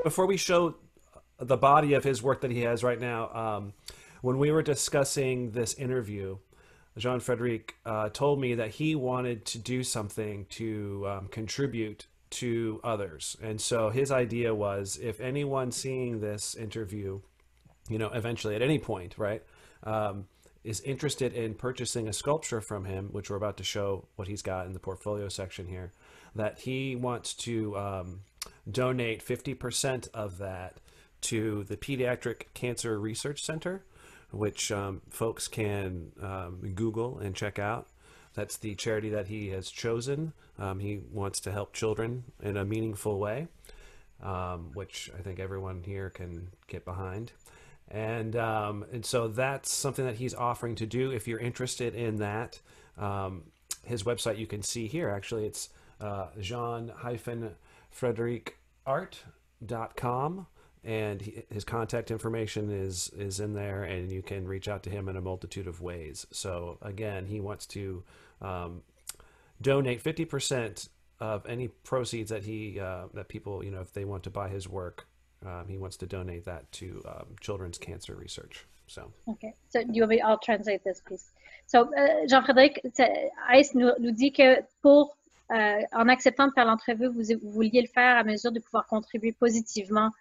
before we show the body of his work that he has right now, when we were discussing this interview, Jean-Frederic told me that he wanted to do something to contribute to others. And so his idea was, if anyone seeing this interview, you know, eventually at any point, right, is interested in purchasing a sculpture from him, which we're about to show what he's got in the portfolio section here, that he wants to donate 50% of that to the Pediatric Cancer Research Center, which folks can Google and check out. That's the charity that he has chosen. He wants to help children in a meaningful way, which I think everyone here can get behind. And so that's something that he's offering to do. If you're interested in that, his website you can see here. Actually, it's Jean-Frederic.art.com. And his contact information is in there, and you can reach out to him in a multitude of ways. So again, he wants to donate 50% of any proceeds that that people, you know, if they want to buy his work, he wants to donate that to children's cancer research. So okay, so I'll translate this piece. So Jean-Frédéric, Ice nous dit que pour en acceptant de faire l'entrevue, vous vouliez le faire à mesure de pouvoir contribuer positivement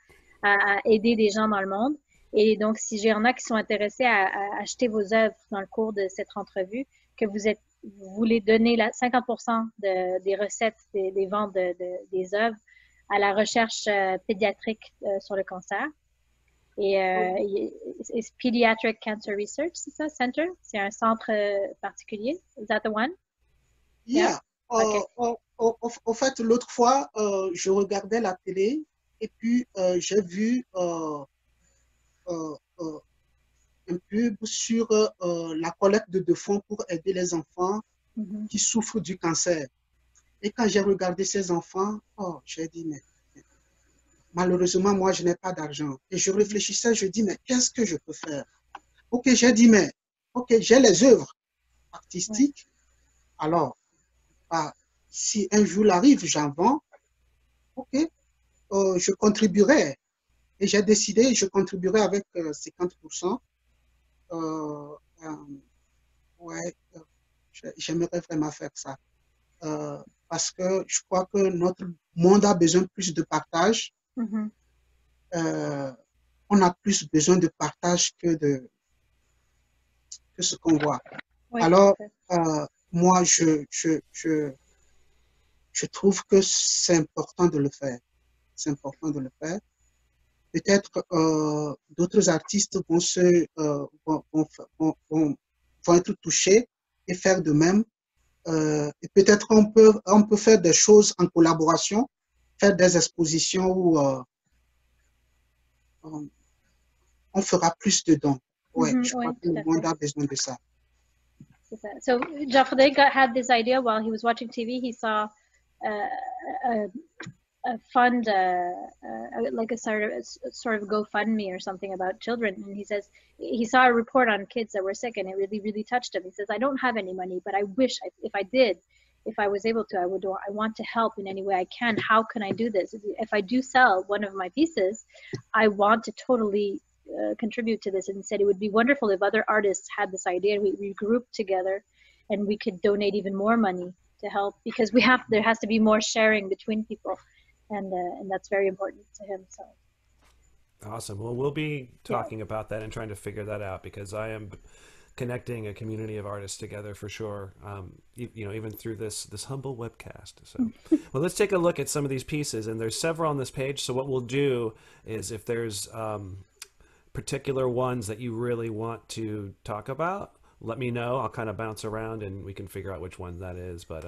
à aider des gens dans le monde. Et donc, si il y en a qui sont intéressés à acheter vos œuvres dans le cours de cette entrevue, que vous voulez donner 50% des recettes des ventes des œuvres à la recherche pédiatrique sur le cancer. Et c'est Pediatric Cancer Research, c'est ça, Center? C'est un centre particulier? Is that the one? Yeah. Okay. Au fait, l'autre fois, je regardais la télé. Et puis, j'ai vu un pub sur la collecte de fonds pour aider les enfants qui souffrent du cancer. Et quand j'ai regardé ces enfants, j'ai dit, mais malheureusement, moi, je n'ai pas d'argent. Et je réfléchissais, je dis, mais qu'est-ce que je peux faire? Ok, j'ai dit, mais ok, j'ai les œuvres artistiques. Alors, si un jour arrive, j'en vends. Ok. Je contribuerai. Et j'ai décidé, je contribuerai avec 50%. Ouais, j'aimerais vraiment faire ça. Parce que je crois que notre monde a besoin plus de partage. On a plus besoin de partage que ce qu'on voit. Oui, alors, moi, je trouve que c'est important de le faire. C'est important de le faire. Peut-être d'autres artistes vont être touchés et faire de même. Et peut-être on peut faire des choses en collaboration, faire des expositions où on fera plus de dons. Ouais, je crois que le monde a besoin de ça. So Jean-Frédéric had this idea while he was watching TV. He saw a fund, like a sort of GoFundMe or something about children, and he says he saw a report on kids that were sick, and it really touched him. He says, I don't have any money, but I wish if I was able to, I want to help in any way I can. How can I do this? If I do sell one of my pieces, I want to totally contribute to this. And he said it would be wonderful if other artists had this idea and we grouped together and we could donate even more money to help, because there has to be more sharing between people. And that's very important to him. So awesome. Well, we'll be talking about that and trying to figure that out, because I am connecting a community of artists together for sure. You know, even through this humble webcast. So, well, let's take a look at some of these pieces, and there's several on this page. So what we'll do is, if there's particular ones that you really want to talk about, let me know. I'll kind of bounce around and we can figure out which one that is. But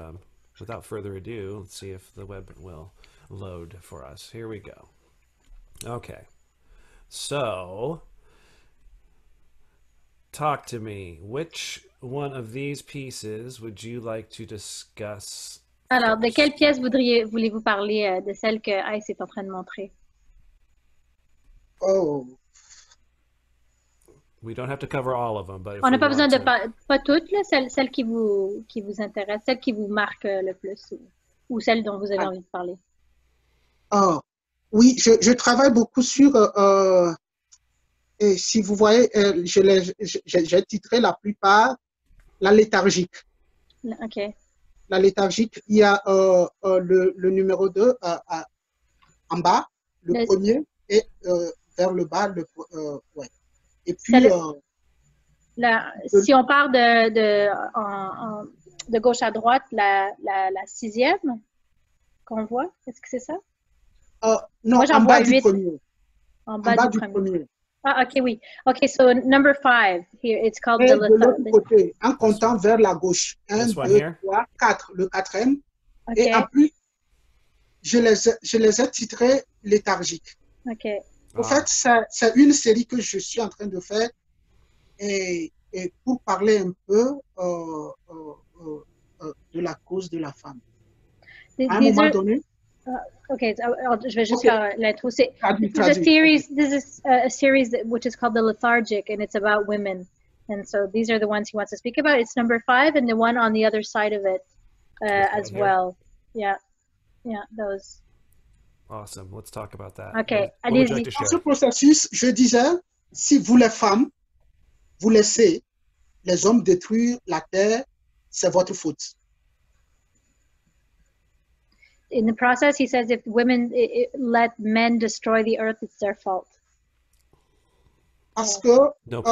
without further ado, let's see if the web will load for us. Here we go. Okay, so talk to me. Which one of these pieces would you like to discuss? Alors, de quelle pièce voulez-vous parler, de celle que Ice est en train de montrer? Oh. We don't have to cover all of them, but on n'a pas besoin de pas toutes, là, celle qui vous intéresse, celle qui vous marque le plus, ou celle dont vous avez envie de parler. Oh, Oui, je travaille beaucoup sur, et si vous voyez, j'ai titré la plupart la léthargique. OK. La léthargique, il y a le numéro 2 en bas, le premier, et vers le bas, ouais. Et puis, si on part de gauche à droite, la sixième qu'on voit, est-ce que c'est ça? non, moi, j'en en vois bas du 8. premier. En bas du premier. premier. Ah, OK, oui. OK, so number 5, here, it's called Et de l'autre côté, en comptant vers la gauche. 1, 2, 3, 4, le quatrième. Okay. Et en plus, je les ai titrés léthargiques. OK. En fait, c'est une série que je suis en train de faire et pour parler un peu de la cause de la femme. À un moment donné. Okay, je vais juste faire l'intro. This is a series which is called The Lethargic, and it's about women. And so these are the ones he wants to speak about. It's number 5, and the one on the other side of it as well. Yeah, those. Awesome. Let's talk about that. Okay, allez-y. Dans ce processus, je disais, si vous les femmes, vous laissez les hommes détruire la terre, c'est votre faute. In the process, he says, if women let men destroy the earth, it's their fault. Parce que, no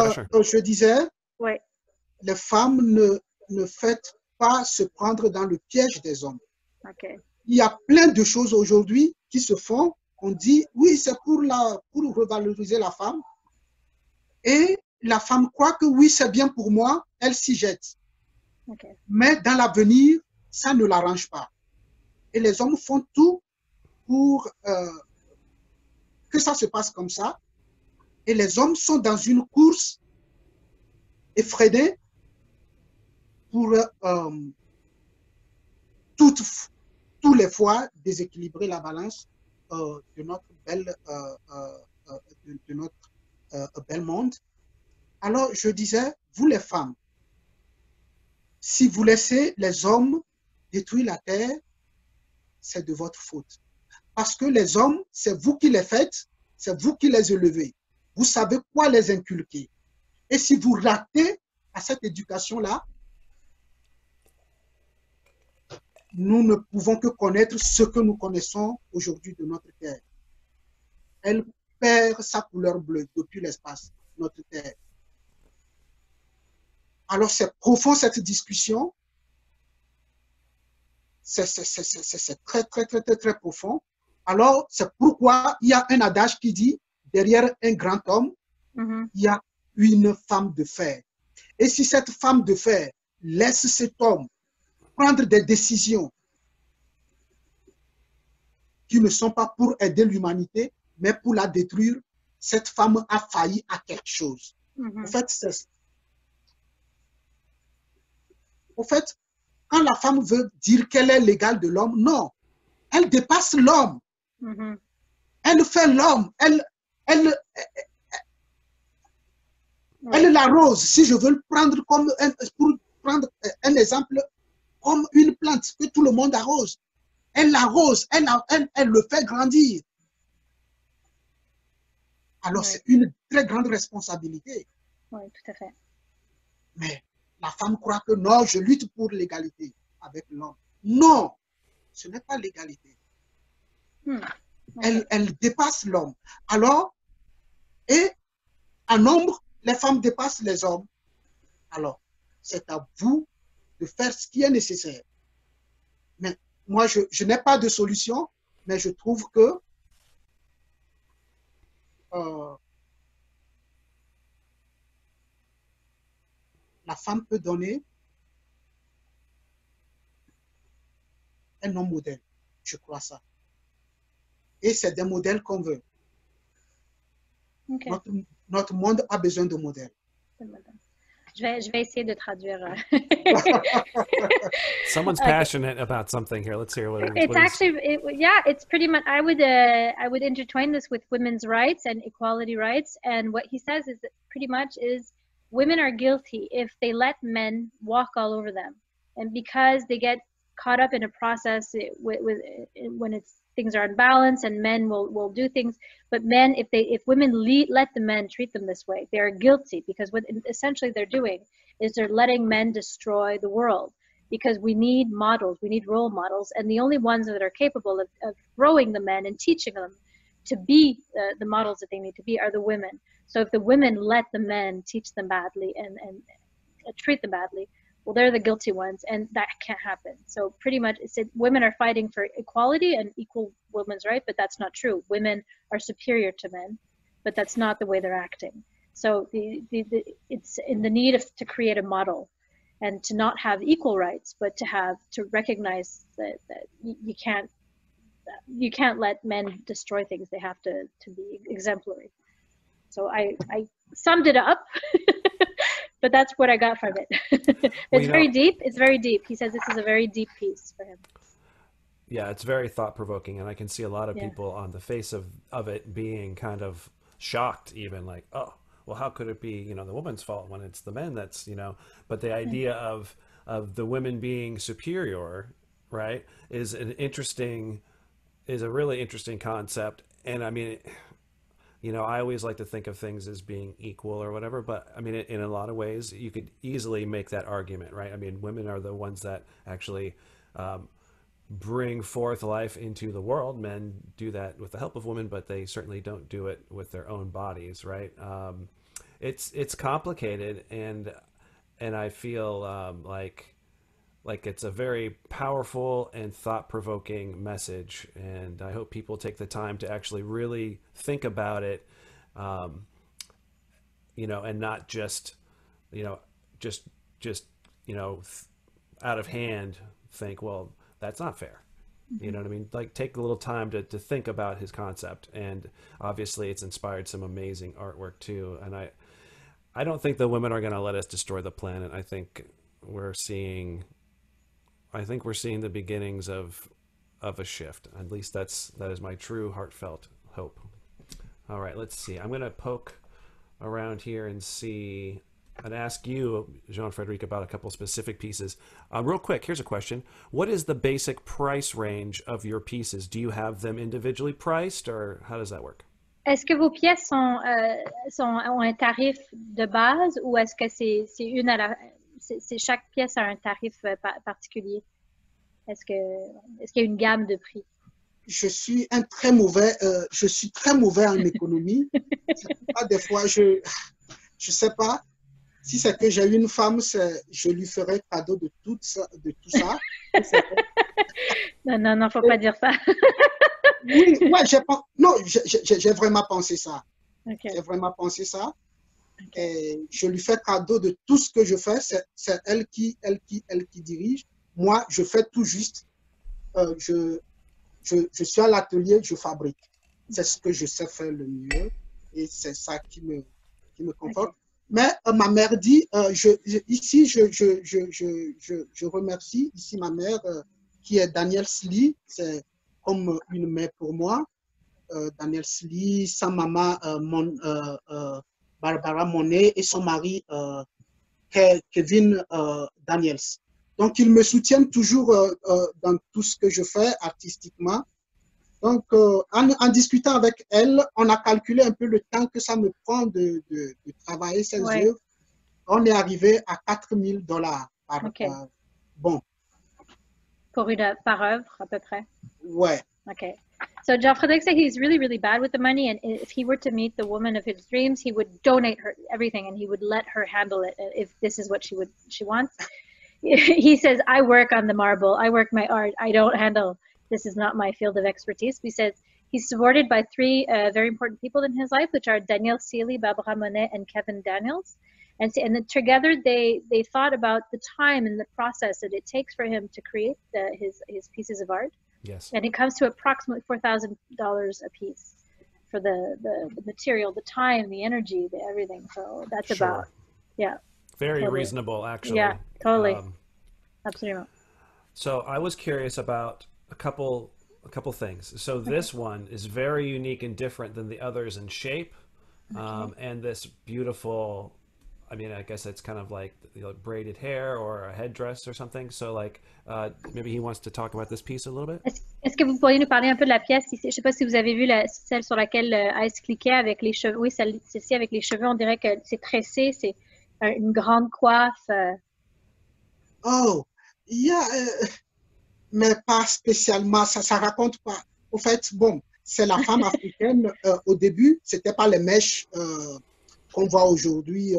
je disais, ouais. Les femmes ne faites pas se prendre dans le piège des hommes. Okay. Il y a plein de choses aujourd'hui qui se font. On dit, oui, c'est pour revaloriser la femme. Et la femme croit que oui, c'est bien pour moi, elle s'y jette. Okay. Mais dans l'avenir, ça ne l'arrange pas. Et les hommes font tout pour que ça se passe comme ça. Et les hommes sont dans une course effrénée pour tous les fois déséquilibrer la balance de notre bel monde. Alors, je disais, vous les femmes, si vous laissez les hommes détruire la terre, c'est de votre faute. Parce que les hommes, c'est vous qui les faites, c'est vous qui les élevez. Vous savez quoi les inculquer. Et si vous ratez à cette éducation-là, nous ne pouvons que connaître ce que nous connaissons aujourd'hui de notre terre. Elle perd sa couleur bleue depuis l'espace, notre terre. Alors, c'est profond cette discussion. C'est très, très, très, très, très profond. Alors, c'est pourquoi il y a un adage qui dit, derrière un grand homme, il y a une femme de fer. Et si cette femme de fer laisse cet homme prendre des décisions qui ne sont pas pour aider l'humanité, mais pour la détruire, cette femme a failli à quelque chose. En fait, quand la femme veut dire qu'elle est l'égale de l'homme, non. Elle dépasse l'homme. Elle fait l'homme. Elle l'arrose. Si je veux le prendre pour prendre un exemple, comme une plante que tout le monde arrose. Elle l'arrose, elle le fait grandir. Alors, c'est une très grande responsabilité. Oui, tout à fait. Mais la femme croit que non, je lutte pour l'égalité avec l'homme. Non, ce n'est pas l'égalité. Elle dépasse l'homme. Alors, et en nombre, les femmes dépassent les hommes. Alors, c'est à vous de faire ce qui est nécessaire. Mais moi, je n'ai pas de solution, mais je trouve que la femme peut donner un homme modèle. Je crois ça. Et c'est des modèles qu'on veut. Okay. Notre monde a besoin de modèles. Je vais essayer de traduire. Someone's passionate about something here. Let's hear what it is. It's actually, it's pretty much. I would intertwine this with women's rights and equality rights. And what he says is that pretty much is women are guilty if they let men walk all over them, and because they get caught up in a process when it's things are unbalanced and men will do things. But men, if women let the men treat them this way, they are guilty, because what essentially they're doing is they're letting men destroy the world, because we need models, we need role models, and the only ones that are capable of growing the men and teaching them to be the models that they need to be are the women. So if the women let the men teach them badly and treat them badly, well, they're the guilty ones, and that can't happen. So pretty much women are fighting for equality and equal women's right, but that's not true. Women are superior to men, but that's not the way they're acting. So it's in the need to create a model, and to not have equal rights, but to recognize that you can't let men destroy things. They have to be exemplary. So I summed it up, but that's what I got from it. It's very deep. It's very deep. He says this is a very deep piece for him. Yeah, it's very thought-provoking, and I can see a lot of people on the face of it being kind of shocked, even like, oh, well, how could it be, the woman's fault when it's the men that's, but the idea of the women being superior, right, is a really interesting concept. And I mean, I always like to think of things as being equal or whatever, but I mean, in a lot of ways, you could easily make that argument, right? I mean, women are the ones that actually bring forth life into the world. Men do that with the help of women, but they certainly don't do it with their own bodies, right? It's complicated, and I feel like it's a very powerful and thought-provoking message, and I hope people take the time to actually really think about it, and not just out of hand think, well, that's not fair. You know what I mean? Like, take a little time to think about his concept, and obviously it's inspired some amazing artwork too. And I don't think the women are going to let us destroy the planet. I think we're seeing the beginnings of a shift. At least that is my true heartfelt hope. All right, let's see. I'm going to poke around here and see and ask you, Jean-Frederic, about a couple specific pieces. Real quick, here's a question. What is the basic price range of your pieces? Do you have them individually priced, or how does that work? Est-ce que vos pièces ont un tarif de base, ou est-ce que c'est chaque pièce a un tarif particulier? Est-ce qu'il y a une gamme de prix? Je suis très mauvais en économie. Des fois, je sais pas. Si c'est que j'ai une femme, je lui ferai cadeau de tout ça. Non, faut pas dire ça. Oui, j'ai vraiment pensé ça. Okay. J'ai vraiment pensé ça. Okay. Et je lui fais cadeau de tout ce que je fais. C'est elle qui dirige. Moi, je fais tout juste. Je suis à l'atelier, je fabrique. C'est ce que je sais faire le mieux. Et c'est ça qui me conforte. Okay. Mais ma mère dit, ici, je remercie ici ma mère, qui est Danielle Sly. C'est comme une mère pour moi. Danielle Sly, sa maman, Barbara Monet, et son mari, Kevin Daniels. Donc, ils me soutiennent toujours dans tout ce que je fais artistiquement. Donc, en discutant avec elle, on a calculé un peu le temps que ça me prend de travailler ces œuvres. On est arrivé à $4,000 par bon. Par œuvre, à peu près? Ouais. Okay. So Jean-Frederic said he's really, really bad with the money, and if he were to meet the woman of his dreams, he would donate her everything, and he would let her handle it if this is what she wants. He says, I work on the marble, I work my art, I don't handle, this is not my field of expertise. He says he's supported by three very important people in his life, which are Danielle Seely, Barbara Monet, and Kevin Daniels. And then together they thought about the time and the process that it takes for him to create his pieces of art. Yes. And it comes to approximately $4,000 a piece for the material, the time, the energy, the everything. So that's about, yeah. Very totally reasonable, actually. Yeah, totally. Absolutely. So I was curious about a couple things. So this one is very unique and different than the others in shape, and this beautiful, I mean, I guess it's kind of like, you know, braided hair or a headdress or something. So like, maybe he wants to talk about this piece a little bit. Est-ce que vous pourriez nous parler un peu de la pièce? Je ne sais pas si vous avez vu celle sur laquelle Ice cliquait avec les cheveux. Oui, celle-ci avec les cheveux, on dirait que c'est tressé, c'est une grande coiffe. Oh, yeah, mais pas spécialement, ça raconte pas. Au fait, bon, c'est la femme africaine, au début, c'était pas les mèches qu'on voit aujourd'hui,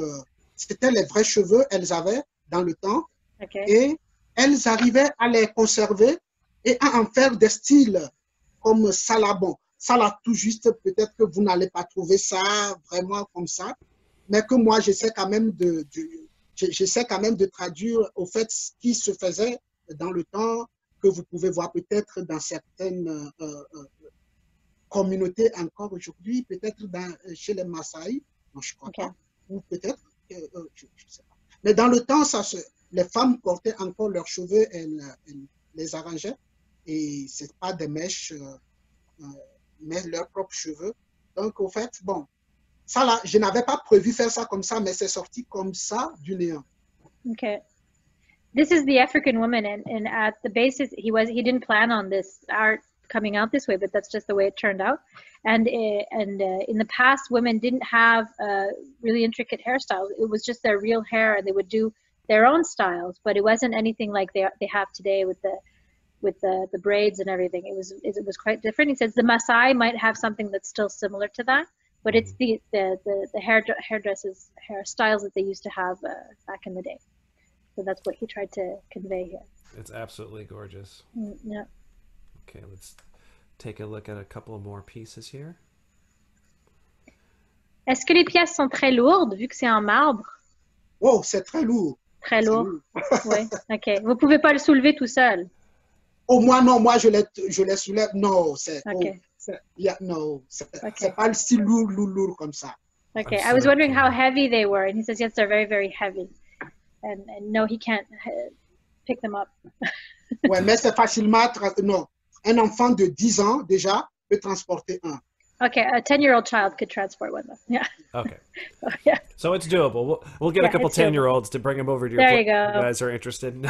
c'était les vrais cheveux, elles avaient dans le temps, et elles arrivaient à les conserver et à en faire des styles comme ça là, bon, ça là tout juste, peut-être que vous n'allez pas trouver ça vraiment comme ça, mais que moi j'essaie quand même j'essaie quand même de traduire au fait ce qui se faisait dans le temps, que vous pouvez voir peut-être dans certaines communautés encore aujourd'hui, peut-être chez les Maasai, non, je crois pas, ou peut-être, je ne sais pas. Mais dans le temps, les femmes portaient encore leurs cheveux, elles les arrangeaient, et ce n'est pas des mèches, mais leurs propres cheveux. Donc, au fait, bon, ça là, je n'avais pas prévu faire ça comme ça, mais c'est sorti comme ça du néant. Okay. This is the African woman, and at the basis, he didn't plan on this art coming out this way, but that's just the way it turned out. And in the past, women didn't have really intricate hairstyles. It was just their real hair, and they would do their own styles, but it wasn't anything like they have today with the braids and everything. It was quite different. He says the Maasai might have something that's still similar to that, but it's the hairstyles that they used to have back in the day. So that's what he tried to convey here. It's absolutely gorgeous. Yeah. Okay, let's take a look at a couple more pieces here. Est-ce que les pièces sont très lourdes vu que c'est en marbre? Oh, c'est très lourd. Très lourd. Oui. Ok. Vous pouvez pas le soulever tout seul. Oh, moi non, moi je les soulève. Non, c'est okay. No, c'est pas le style lourd comme ça. Okay. I was wondering how heavy they were, and he says yes, they're very, very heavy. And no, he can't pick them up. Ouais, mais c'est facilement. Non, un enfant de 10 ans déjà peut transporter un. Okay, a 10-year-old child could transport one though. Yeah. Okay. So, yeah. So it's doable. We'll get a couple 10-year-olds to bring them over to your There you place. go. You guys are interested.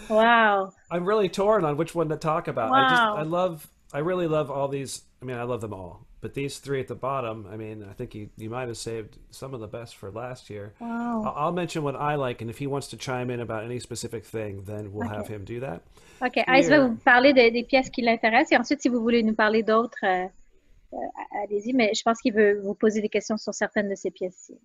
Wow. I'm really torn on which one to talk about. Wow. I really love all these. I mean, I love them all. But these three at the bottom, I mean, I think you might have saved some of the best for last year. Wow. I'll mention what I like, and if he wants to chime in about any specific thing, then we'll have him do that. OK. Ice va vous parler des pièces qui l'intéressent, et ensuite, si vous voulez nous parler d'autres, allez-y, mais je pense qu'il veut vous poser des questions sur certaines de ces pièces-ci.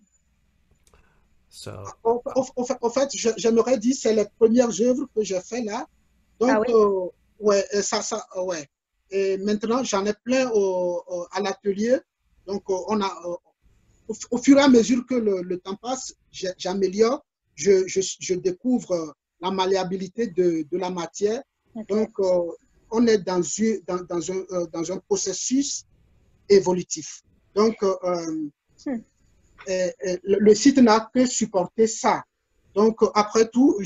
So, au fait, j'aimerais dire, c'est les premières œuvres que j'ai fait là. Donc, ouais, ouais. Et maintenant, j'en ai plein à l'atelier. Donc, on a, au fur et à mesure que le temps passe, j'améliore, je découvre la malléabilité de la matière. Okay. Donc, on est dans un processus évolutif. Donc, le site n'a que supporté ça. Donc, après tout,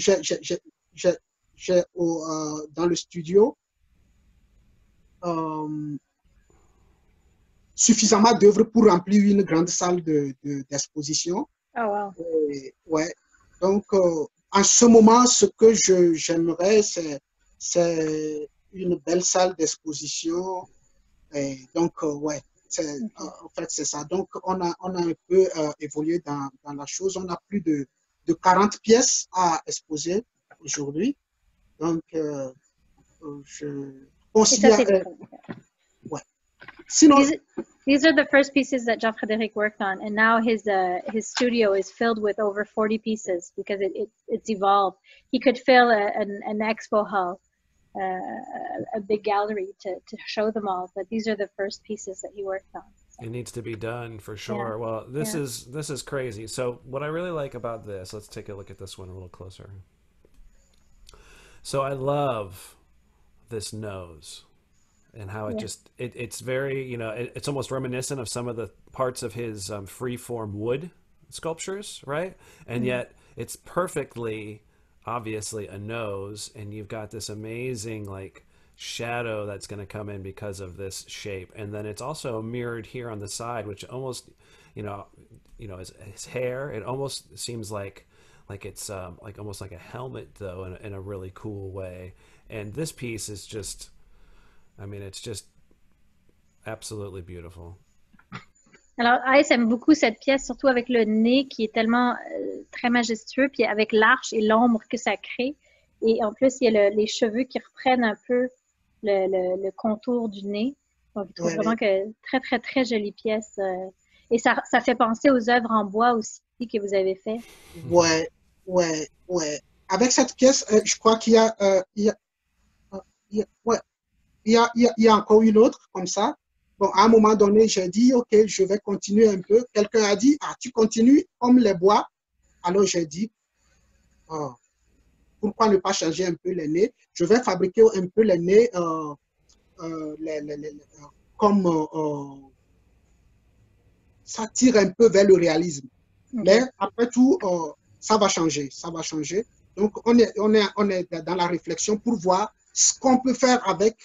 dans le studio, suffisamment d'œuvres pour remplir une grande salle d'exposition. Oh, wow. Ouais. Donc, en ce moment, ce que j'aimerais, c'est une belle salle d'exposition. Donc, ouais, en fait, c'est ça. Donc, on a un peu évolué dans la chose. On a plus de 40 pièces à exposer aujourd'hui. Donc, je considère... ouais. Sinon, these are the first pieces that Jean-Frederic worked on, and now his studio is filled with over 40 pieces because it's evolved. He could fill an expo hall, a big gallery to show them all, but these are the first pieces that he worked on. It needs to be done for sure. Yeah. Well, this is crazy. So what I really like about this, let's take a look at this one a little closer. So I love this nose. And how it it's very, you know, it's almost reminiscent of some of the parts of his free-form wood sculptures, right? And yet it's perfectly, obviously, a nose, and you've got this amazing, like, shadow that's going to come in because of this shape. And then it's also mirrored here on the side, which almost, his hair, it almost seems like it's like almost like a helmet, though, in a really cool way. And this piece is just, I mean, it's just absolutely beautiful. Alors, Ice aime beaucoup cette pièce, surtout avec le nez qui est tellement très majestueux, puis avec l'arche et l'ombre que ça crée. Et en plus, il y a les cheveux qui reprennent un peu le contour du nez. Donc, je trouve vraiment que très, très, très jolie pièce. Et ça fait penser aux œuvres en bois aussi que vous avez fait. Ouais. Avec cette pièce, je crois qu'il y a encore une autre comme ça. Bon, à un moment donné, j'ai dit, OK, je vais continuer un peu. Quelqu'un a dit, ah, tu continues comme les bois. Alors, j'ai dit, oh, pourquoi ne pas changer un peu les nez? Je vais fabriquer un peu les nez comme ça tire un peu vers le réalisme. Mais après tout, ça va changer. Donc, on est dans la réflexion pour voir ce qu'on peut faire avec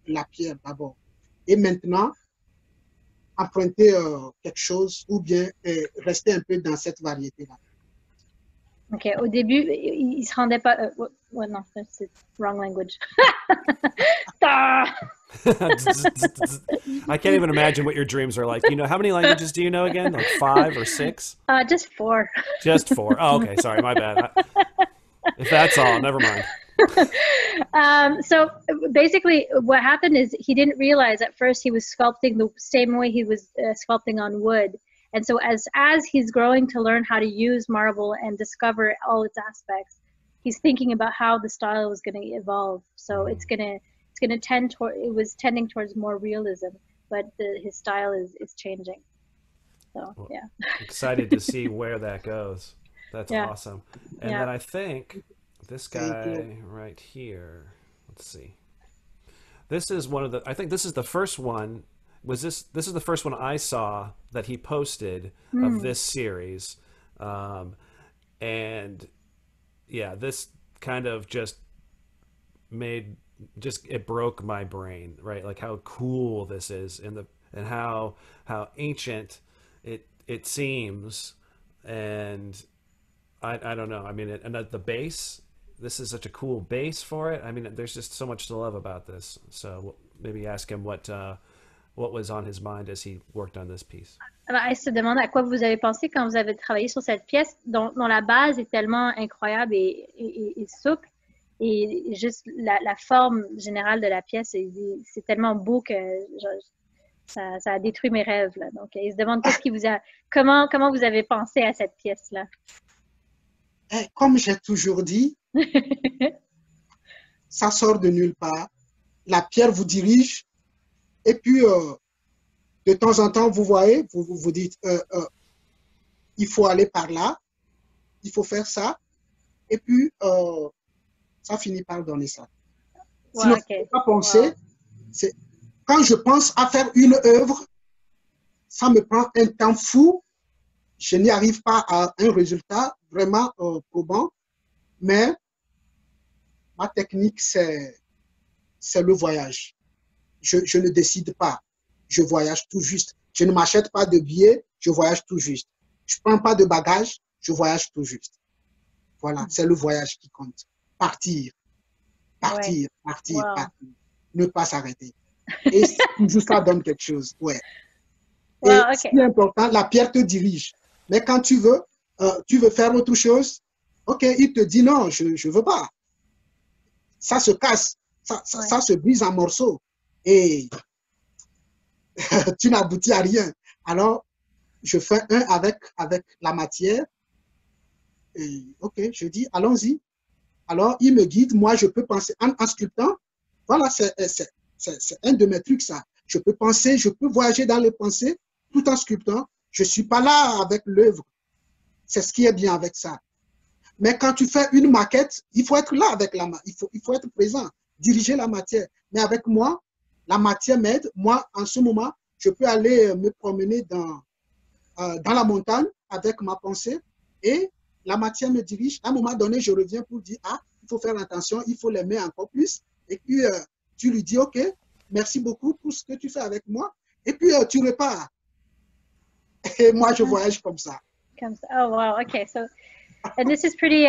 la pierre d'abord. Et maintenant, emprunter quelque chose ou bien rester un peu dans cette variété-là. OK. Au début, il ne se rendait pas... ouais, non, c'est wrong language. I can't even imagine what your dreams are like. How many languages do you know again? Like 5 or 6? Just 4. Just 4. Oh, okay. Sorry, my bad. If that's all, never mind. So basically what happened is he didn't realize at first he was sculpting the same way he was sculpting on wood. And so as he's growing to learn how to use marble and discover all its aspects, he's thinking about how the style was going to evolve. So it's going to tend toward, it was tending towards more realism, but his style is changing. So, well, yeah. Excited to see where that goes. That's awesome. And then I think this guy right here, let's see. This is one of the, I think this is the first one. This is the first one I saw that he posted of this series. And yeah, this kind of just it broke my brain, right? Like how cool this is and how ancient it seems. And I don't know. I mean, and the base, this is such a cool base for it. I mean, there's just so much to love about this. So maybe ask him what was on his mind as he worked on this piece. Alors, elle se demande à quoi vous avez pensé quand vous avez travaillé sur cette pièce dont la base est tellement incroyable et souple. Et juste la forme générale de la pièce, c'est tellement beau que ça a détruit mes rêves. Là. Donc, il se demande comment vous avez pensé à cette pièce-là. Comme j'ai toujours dit, ça sort de nulle part. La pierre vous dirige. Et puis, de temps en temps, vous voyez, vous dites, il faut aller par là, il faut faire ça. Et puis, ça finit par donner ça. Wow, Sinon, okay. pas penser, quand je pense à faire une œuvre, ça me prend un temps fou. Je n'y arrive pas à un résultat vraiment probant. Mais ma technique, c'est le voyage. Je ne décide pas. Je voyage tout juste. Je ne m'achète pas de billets, je voyage tout juste. Je ne prends pas de bagages, je voyage tout juste. Voilà, c'est le voyage qui compte. Partir. Wow. Ne pas s'arrêter. Et toujours ça donne quelque chose. Ouais. Et Wow, okay. ce qui est important, la pierre te dirige. Mais quand tu veux faire autre chose, ok, il te dit non, je ne veux pas. Ça se casse, ça se brise en morceaux. Et tu n'aboutis à rien. Alors, je fais un avec la matière. Et ok, je dis, allons-y. Alors, il me guide. Moi, je peux penser en sculptant. Voilà, c'est un de mes trucs, ça. Je peux penser, je peux voyager dans les pensées tout en sculptant. Je ne suis pas là avec l'œuvre. C'est ce qui est bien avec ça. Mais quand tu fais une maquette, il faut être là avec la main. Il faut être présent, diriger la matière. Mais avec moi, la matière m'aide. Moi, en ce moment, je peux aller me promener dans la montagne avec ma pensée et la matière me dirige. À un moment donné, je reviens pour dire, ah, il faut faire attention, il faut l'aimer encore plus. Et puis, tu lui dis, OK, merci beaucoup pour ce que tu fais avec moi. Et puis, tu repars. Et moi, je voyage comme ça. Oh, wow. Okay. So, and this is pretty,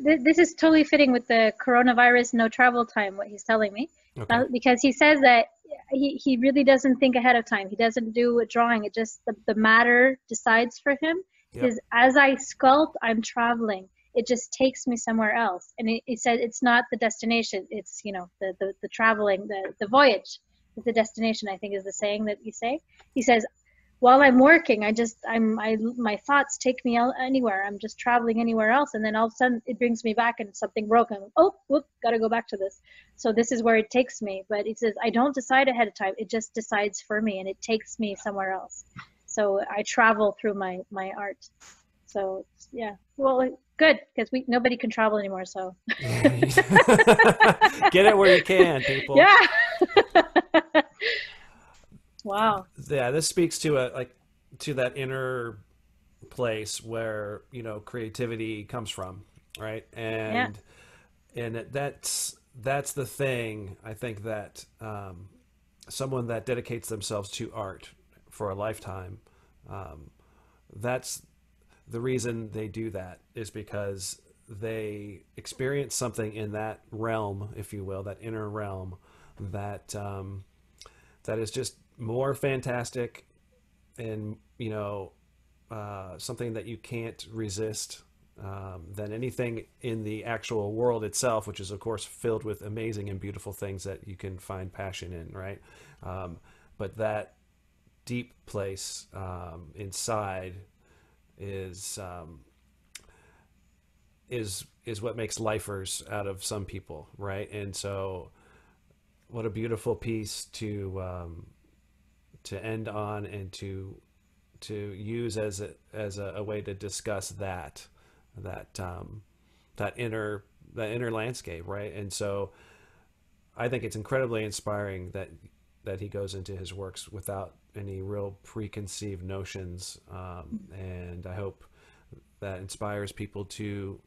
this is totally fitting with the coronavirus, no travel time, what he's telling me. Okay. Because he says that he really doesn't think ahead of time. He doesn't do a drawing. It just, the matter decides for him. Yep. Because as I sculpt, I'm traveling. It just takes me somewhere else. And he said it's not the destination. It's, you know, the traveling, the voyage is the destination, I think is the saying that you say. He says, while I'm working, my thoughts take me anywhere. I'm just traveling anywhere else. And then all of a sudden it brings me back and something broken. Oh, whoop, got to go back to this. So this is where it takes me. But he says, I don't decide ahead of time. It just decides for me and it takes me somewhere else. So I travel through my art. So yeah, well, good, because nobody can travel anymore. So get it where you can, people. Yeah. Wow. Yeah, this speaks to to that inner place where, you know, creativity comes from, right? And that's the thing. I think that someone that dedicates themselves to art for a lifetime, that's the reason they do that, is because they experience something in that realm, if you will, that inner realm, that that is just more fantastic and, you know, something that you can't resist than anything in the actual world itself, which is of course filled with amazing and beautiful things that you can find passion in, right? But that deep place inside is what makes lifers out of some people, right? And so what a beautiful piece to end on and to use as a way to discuss that inner landscape, right? And so I think it's incredibly inspiring that he goes into his works without any real preconceived notions, and I hope that inspires people to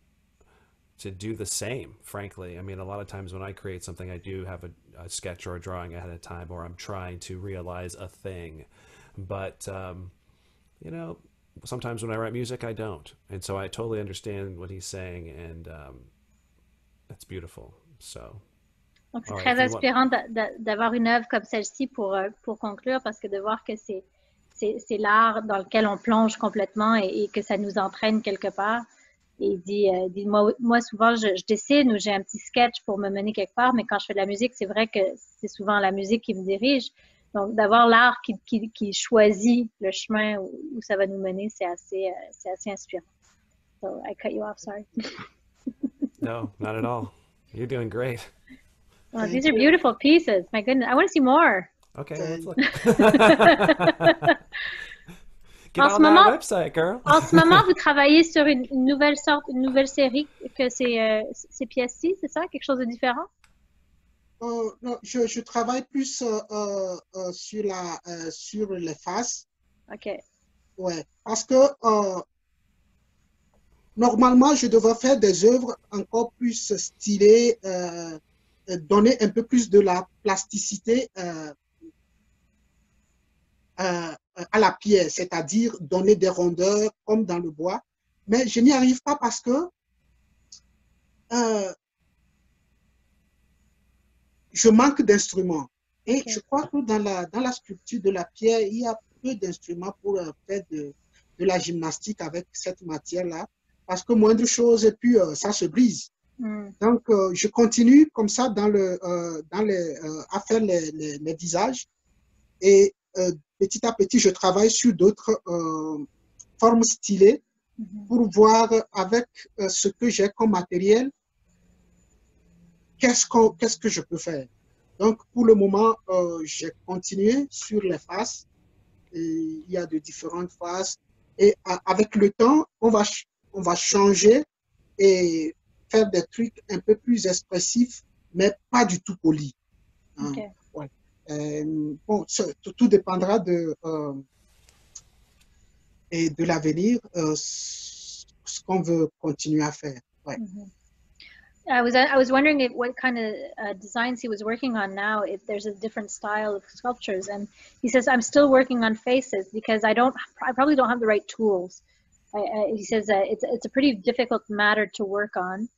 do the same, frankly. I mean, a lot of times when I create something, I do have a sketch or a drawing ahead of time, or I'm trying to realize a thing. But, you know, sometimes when I write music, I don't. And so I totally understand what he's saying, and that's beautiful. So. Donc, c'est très inspirant d'avoir une œuvre comme celle-ci pour conclure, parce que de voir que c'est l'art dans lequel on plonge complètement et que ça nous entraîne quelque part. Et il dit moi souvent, je dessine ou j'ai un petit sketch pour me mener quelque part, mais quand je fais de la musique, c'est vrai que c'est souvent la musique qui me dirige. Donc, d'avoir l'art qui choisit le chemin où ça va nous mener, c'est assez inspirant. So, I cut you off, sorry. No, not at all. You're doing great. Well, these are beautiful pieces. My goodness, I want to see more. Okay, let's look. Get on our website, girl. En ce moment, vous travaillez sur une nouvelle série, que ces pièces-ci, c'est ça? Quelque chose de différent? Non, je travaille plus sur les faces. OK. Ouais, parce que normalement, je devrais faire des œuvres encore plus stylées, donner un peu plus de la plasticité à la pierre, c'est-à-dire donner des rondeurs comme dans le bois. Mais je n'y arrive pas parce que je manque d'instruments. Et je crois que dans la sculpture de la pierre, il y a peu d'instruments pour faire de la gymnastique avec cette matière-là, parce que moindre chose et puis ça se brise. Donc, je continue comme ça à faire les visages. Et petit à petit, je travaille sur d'autres formes stylées pour voir avec ce que j'ai comme matériel, qu'est-ce que je peux faire. Donc, pour le moment, j'ai continué sur les faces. Et il y a de différentes faces. Et avec le temps, on va changer et faire des trucs un peu plus expressifs, mais pas du tout polis. Okay. Ouais. Bon, tout dépendra de l'avenir, ce qu'on veut continuer à faire. Ouais. I was wondering if, what kind of designs he was working on now, if there's a different style of sculptures. And he says, I'm still working on faces because I probably don't have the right tools. He says it's a pretty difficult matter to work on,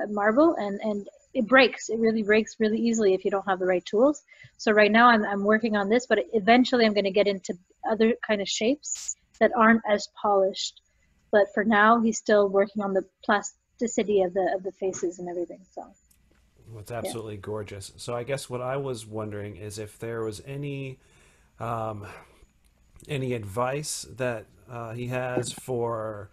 marble, and it breaks. It really breaks really easily if you don't have the right tools. So right now I'm working on this, but eventually I'm going to get into other kind of shapes that aren't as polished. But for now, he's still working on the plasticity of the faces and everything. So well, it's absolutely gorgeous. So I guess what I was wondering is if there was any advice that he has for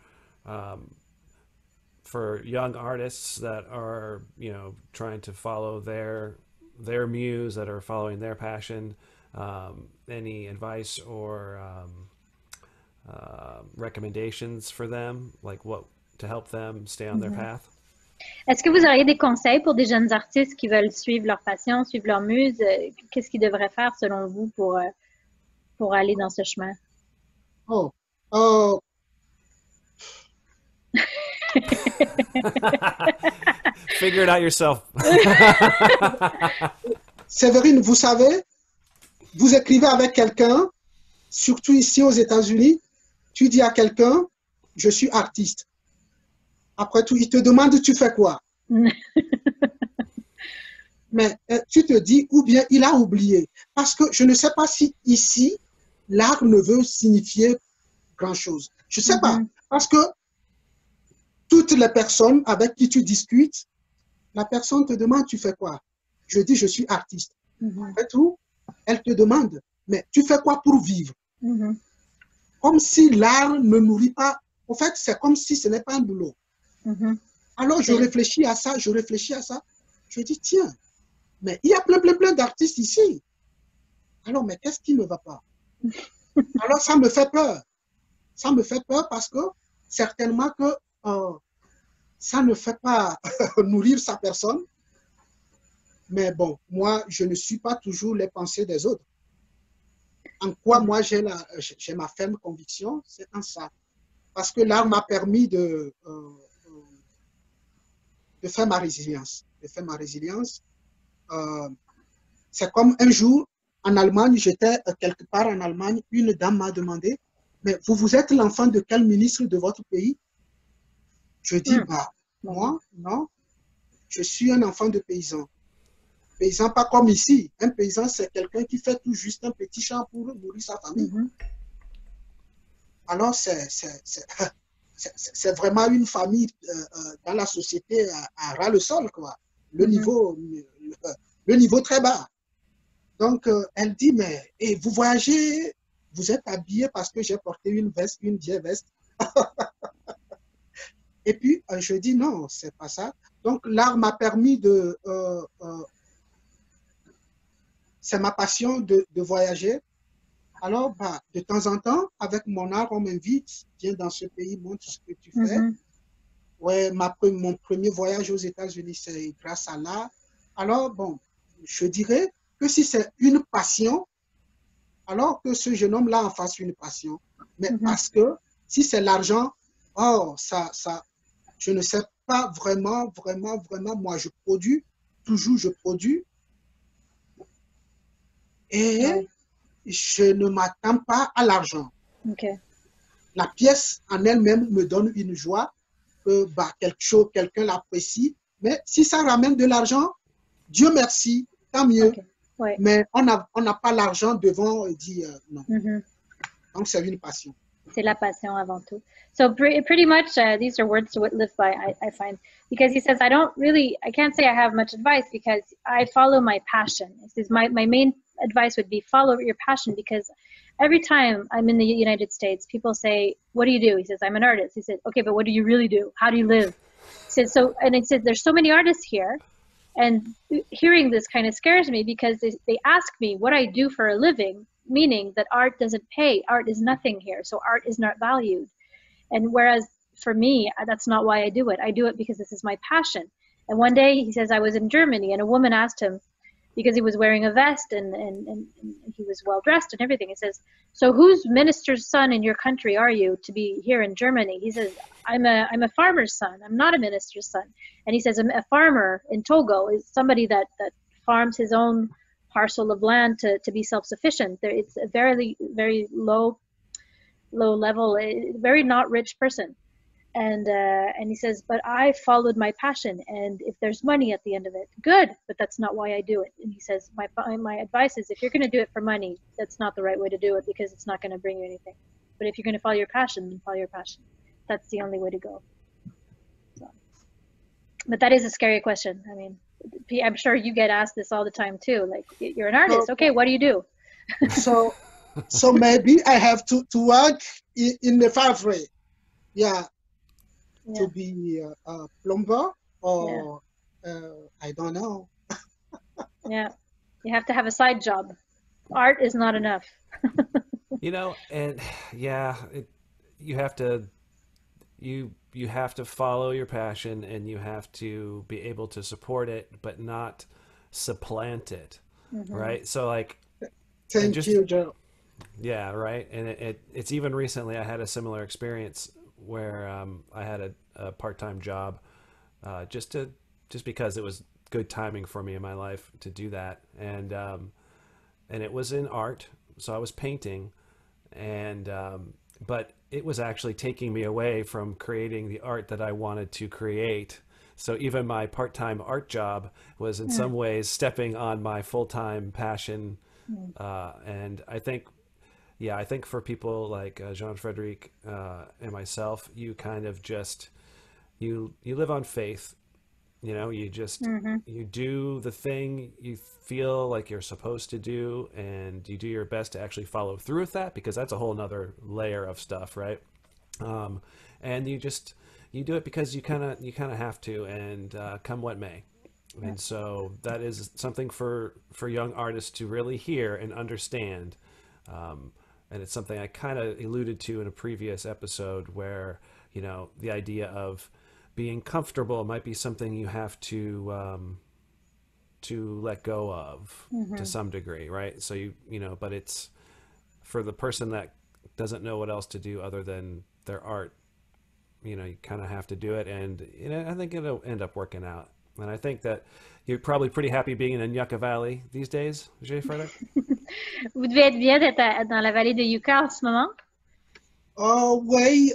young artists that are, you know, trying to follow their muse, that are following their passion. Any advice or recommendations for them, like what to help them stay on their path? Est-ce que vous auriez des conseils pour des jeunes artistes qui veulent suivre leur passion, suivre leur muse? Qu'est-ce qu'ils devraient faire selon vous pour aller dans ce chemin? Figure it out yourself. Séverine, vous savez, vous écrivez avec quelqu'un, surtout ici aux États-Unis, tu dis à quelqu'un, je suis artiste. Après tout, il te demande, tu fais quoi? Mais tu te dis, ou bien il a oublié. Parce que je ne sais pas si ici, l'art ne veut signifier grand-chose. Je ne sais pas. Parce que toutes les personnes avec qui tu discutes, la personne te demande, tu fais quoi? Je dis, je suis artiste. Après tout, elle te demande, mais tu fais quoi pour vivre? Comme si l'art ne nourrit pas. En fait, c'est comme si ce n'est pas un boulot. Alors, je réfléchis à ça, Je dis, tiens, mais il y a plein d'artistes ici. Alors, mais qu'est-ce qui ne va pas? Alors, ça me fait peur. Ça me fait peur parce que certainement que ça ne fait pas nourrir sa personne. Mais bon, moi, je ne suis pas toujours les pensées des autres. En quoi moi j'ai ma ferme conviction, c'est en ça. Parce que l'art m'a permis de faire ma résilience. C'est comme un jour, en Allemagne, j'étais quelque part en Allemagne, une dame m'a demandé, mais vous êtes l'enfant de quel ministre de votre pays? Je dis, bah, moi, non, je suis un enfant de paysan. Paysan, pas comme ici. Un paysan, c'est quelqu'un qui fait tout juste un petit champ pour nourrir sa famille. Alors, c'est vraiment une famille dans la société à ras le sol, quoi. Le niveau très bas. Donc, elle dit, mais et vous voyagez, vous êtes habillé parce que j'ai porté une vieille veste. Et puis, je dis, non, c'est pas ça. Donc, l'art m'a permis de... c'est ma passion de voyager. Alors, bah, de temps en temps, avec mon art, on m'invite, viens dans ce pays, montre ce que tu fais. Ouais, mon premier voyage aux États-Unis, c'est grâce à l'art. Alors, bon, je dirais que si c'est une passion, alors que ce jeune homme-là en fasse une passion. Mais parce que si c'est l'argent, oh, ça, je ne sais pas vraiment, moi, je produis, toujours je produis. Et je ne m'attends pas à l'argent. La pièce en elle-même me donne une joie, que bah, quelqu'un l'apprécie. Mais si ça ramène de l'argent, Dieu merci, tant mieux. Mais on n'a pas l'argent devant dire non. Donc c'est une passion. C'est la passion avant tout. So pretty much these are words to live by, I find. Because he says, I can't say I have much advice because I follow my passion. He says, my main advice would be follow your passion, because every time I'm in the United States, people say, what do you do? He says, I'm an artist. He said, okay, but what do you really do? How do you live? He said, and he said, there's so many artists here, and hearing this kind of scares me because they ask me what I do for a living, meaning that art doesn't pay. Art is nothing here, so art is not valued. And whereas for me, that's not why I do it. I do it because this is my passion. And one day, he says, I was in Germany, and a woman asked him, because he was wearing a vest and he was well dressed and everything. He says, so whose minister's son in your country are you to be here in Germany? He says, I'm a farmer's son. I'm not a minister's son. And he says a farmer in Togo is somebody that farms his own parcel of land to be self-sufficient. It's a very low level, very not rich person. And he says, but I followed my passion, and if there's money at the end of it, good, but that's not why I do it. And he says, my advice is, if you're going to do it for money, that's not the right way to do it, because it's not going to bring you anything. But if you're going to follow your passion, then follow your passion. That's the only way to go. So, but that is a scary question. I mean, I'm sure you get asked this all the time too. Like, you're an artist, okay, what do you do? So maybe I have to work in the factory. Yeah. To be a plumber or I don't know. Yeah, you have to have a side job. Art is not enough. You know, and yeah, you have to follow your passion, and you have to be able to support it, but not supplant it, right? So like, thank you, Joe. Yeah, right. And it's even recently I had a similar experience where I had a part-time job just because it was good timing for me in my life to do that, and it was in art, so I was painting, and but it was actually taking me away from creating the art that I wanted to create. So even my part-time art job was in some ways stepping on my full-time passion, and I think for people like Jean-Frederic and myself, you kind of just, you live on faith, you know, you just, you do the thing you feel like you're supposed to do, and you do your best to actually follow through with that, because that's a whole nother layer of stuff, right? And you do it because you kind of have to, and come what may. And so that is something for young artists to really hear and understand. And it's something I kind of alluded to in a previous episode, where, you know, the idea of being comfortable might be something you have to let go of to some degree, right? So you know, but it's for the person that doesn't know what else to do other than their art, you know, you kind of have to do it, and you know, I think it'll end up working out. And I think that you're probably pretty happy being in Yucca Valley these days, Jean-Frederic. Vous devez être bien d'être dans la vallée de Yucca en ce moment? Oui,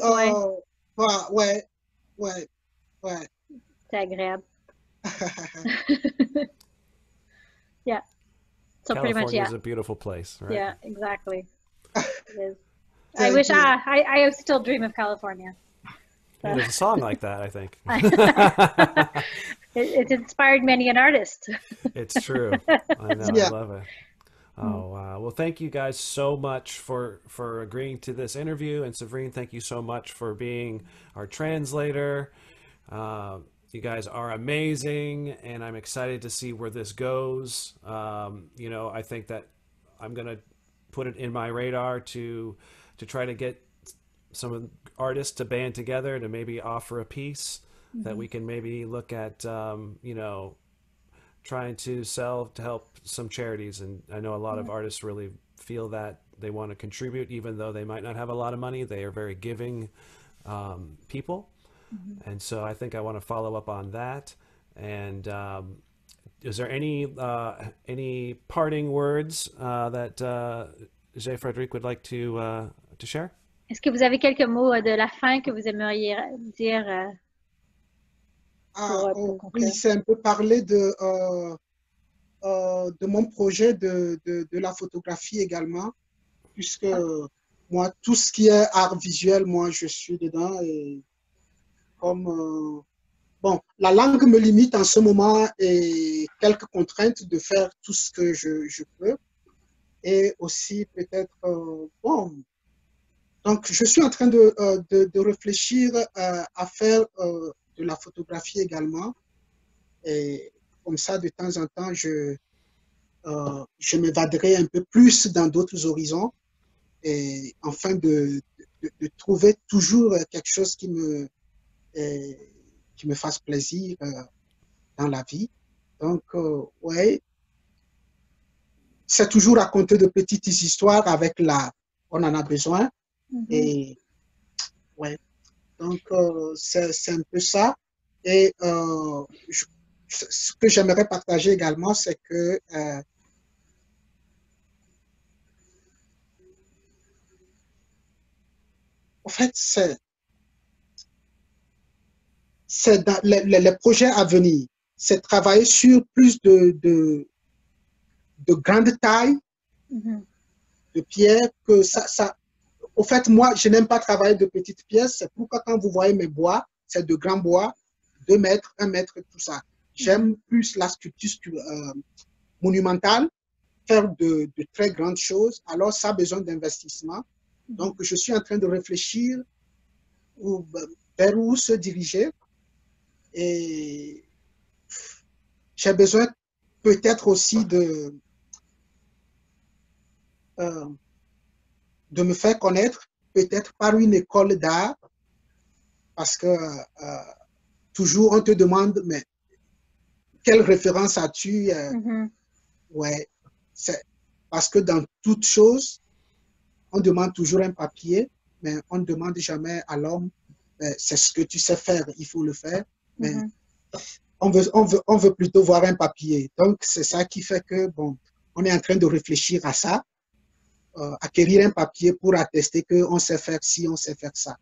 ouais. C'est agréable. Yeah. So California pretty much, is a beautiful place, right? Yeah, exactly. It is. I wish, I still dream of California. Yeah, there's a song like that, I think. It inspired many an artist. It's true. I know. Yeah. I love it. Oh, wow. Well, thank you guys so much for agreeing to this interview. And Severine, thank you so much for being our translator. You guys are amazing, and I'm excited to see where this goes. You know, I think that I'm going to put it in my radar to try to get some artists to band together to maybe offer a piece that we can maybe look at, you know, trying to sell to help some charities. And I know a lot of artists really feel that they want to contribute, even though they might not have a lot of money. They are very giving people. And so I think I want to follow up on that. And is there any parting words that Jean-Frederic would like to share? Est-ce que vous avez quelques mots de la fin que vous aimeriez dire pour conclure? Oui, c'est un peu parler de mon projet de la photographie également, puisque moi, tout ce qui est art visuel, moi, je suis dedans. Et comme, bon, la langue me limite en ce moment, et quelques contraintes de faire tout ce que je peux. Et aussi peut-être, bon, donc je suis en train de réfléchir à faire de la photographie également. Et comme ça, de temps en temps, je m'évaderai un peu plus dans d'autres horizons, et afin de trouver toujours quelque chose qui me fasse plaisir dans la vie. Donc, ouais, c'est toujours raconter de petites histoires avec on en a besoin. Et ouais. Donc, c'est un peu ça. Et ce que j'aimerais partager également, c'est que en fait, c'est dans les projets à venir. C'est travailler sur plus de grande taille, de pierres, que ça. Au fait, moi, je n'aime pas travailler de petites pièces. C'est pourquoi quand vous voyez mes bois, c'est de grands bois, 2 mètres, 1 mètre, tout ça. J'aime plus la sculpture monumentale, faire de très grandes choses. Alors, ça a besoin d'investissement. Donc, je suis en train de réfléchir vers où se diriger. Et j'ai besoin peut-être aussi de me faire connaître, peut-être par une école d'art, parce que toujours on te demande, mais quelle référence as-tu? Ouais, c'est parce que dans toute chose, on demande toujours un papier, mais on ne demande jamais à l'homme, c'est ce que tu sais faire, il faut le faire. Mais on veut plutôt voir un papier. Donc, c'est ça qui fait que, bon, on est en train de réfléchir à ça, acquérir un papier pour attester qu'on sait faire ci, on sait faire ça.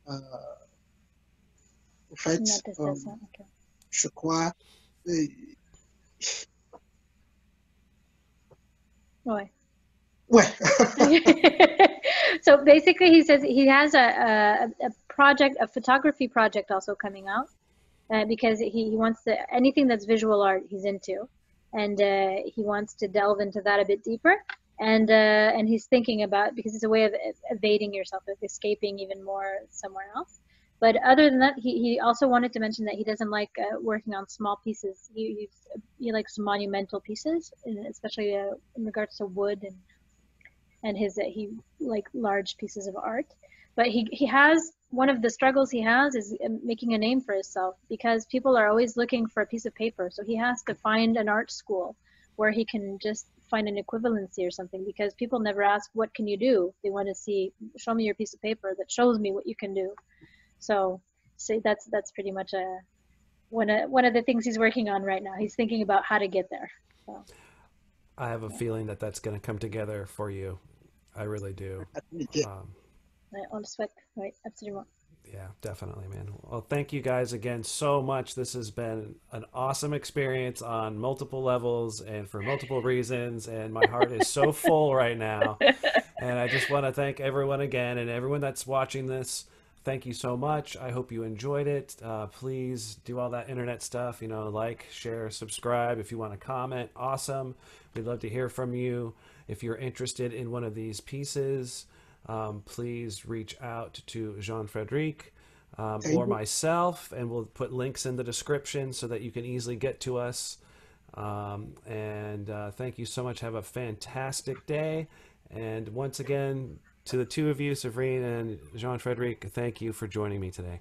En fait, je crois... Ouais. Ouais. So basically, he says he has a project, a photography project also coming out because he wants to, anything that's visual art he's into, and he wants to delve into that a bit deeper. And he's thinking about, because it's a way of evading yourself, of escaping even more somewhere else. But other than that, he also wanted to mention that he doesn't like working on small pieces. He likes monumental pieces, especially in regards to wood and he like large pieces of art. But he has, one of the struggles he has is making a name for himself, because people are always looking for a piece of paper. So he has to find an art school where he can just find an equivalency or something, because people never ask, what can you do? They want to see, show me your piece of paper that shows me what you can do. So that's pretty much one of the things he's working on right now. He's thinking about how to get there. So, I have a feeling that that's going to come together for you. I really do. On souhaite, right? Absolument. Yeah, definitely, man. Well, thank you guys again so much. This has been an awesome experience on multiple levels and for multiple reasons. And my heart is so full right now. And I just want to thank everyone again, and everyone that's watching this. Thank you so much. I hope you enjoyed it. Please do all that internet stuff, like, share, subscribe. If you want to comment, awesome. We'd love to hear from you. If you're interested in one of these pieces, please reach out to Jean-Frederic or myself, and we'll put links in the description so that you can easily get to us. Thank you so much. Have a fantastic day. And once again, to the two of you, Severine and Jean-Frederic, thank you for joining me today.